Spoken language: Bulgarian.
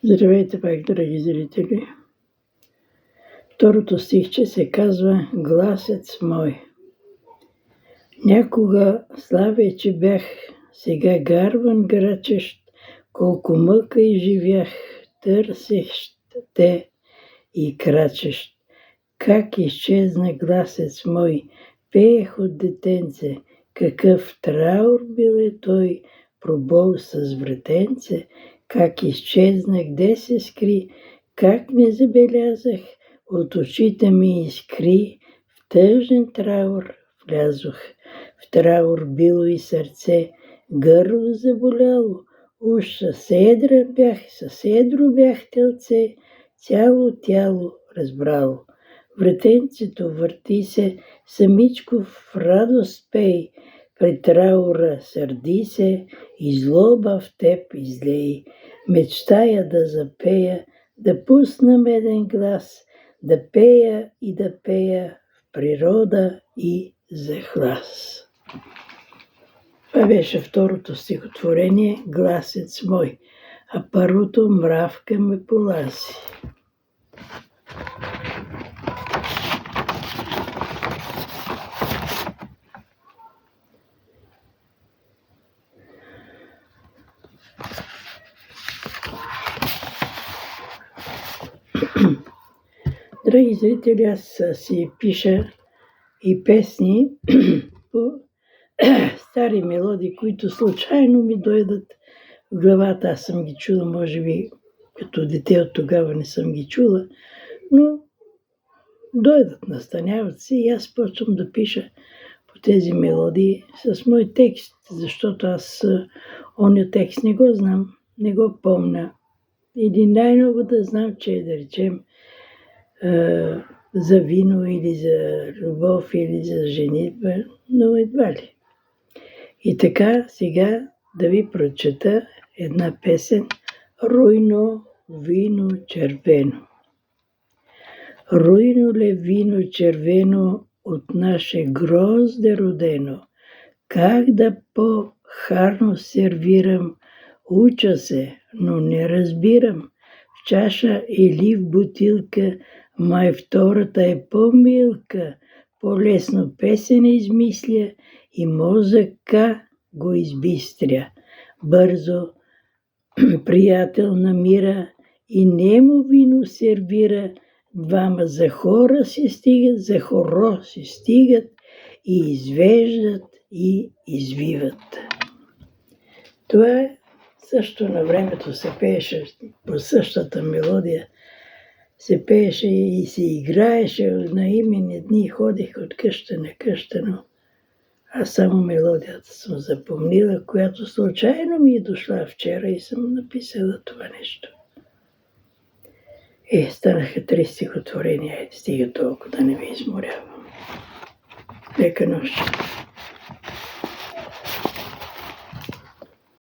Здравейте пак, драги зрители! Второто стихче се казва "Гласец мой". Някога славече бях, сега гарван грачещ, колко мъка изживях, търсещ те и крачещ. Как изчезна гласец мой, пеех от детенце, какъв траур бил е той, пробол с вратенце, как изчезна, где се скри, как не забелязах, от очите ми изкри, в тъжен траур влязох. В траур било и сърце, гърло заболяло, уж съседро бях телце, цяло тяло разбрало. Вратенцето върти се, самичко в радост пей, пред траура сърди се, и злоба в теб излей. Мечтая да запея, да пусна меден глас, да пея и да пея в природа и захлас. Това беше второто стихотворение "Гласец мой", а първото "Мравка ме полази". Драги зрители, аз си пиша и песни по стари мелодии, които случайно ми дойдат в главата. Аз съм ги чула, може би като дете от тогава не съм ги чула, но дойдат, настаняват се и аз почвам да пиша по тези мелодии с мой текст, защото аз оня текст не го знам, не го помня. Или най-много да знам, че да речем за вино или за любов или за женитба, но едва ли. И така, сега да ви прочета една песен "Руйно вино червено". Руйно ле вино червено, от наше грозде родено, как да по-харно сервирам, уча се, но не разбирам. В чаша или в бутилка, май втората е по-милка, по-лесно песен измисля и мозъка го избистря. Бързо приятел намира и нему вино сервира, двама за хоро си стигат и извеждат и извиват. Това също на времето се пееше по същата мелодия. Се пееше и се играеше на именни дни, ходих от къща на къща, но аз само мелодията съм запомнила, която случайно ми е дошла вчера и съм написала това нещо. Станаха 3 стихотворения, стига толкова да не ви изморявам. Лека нощ!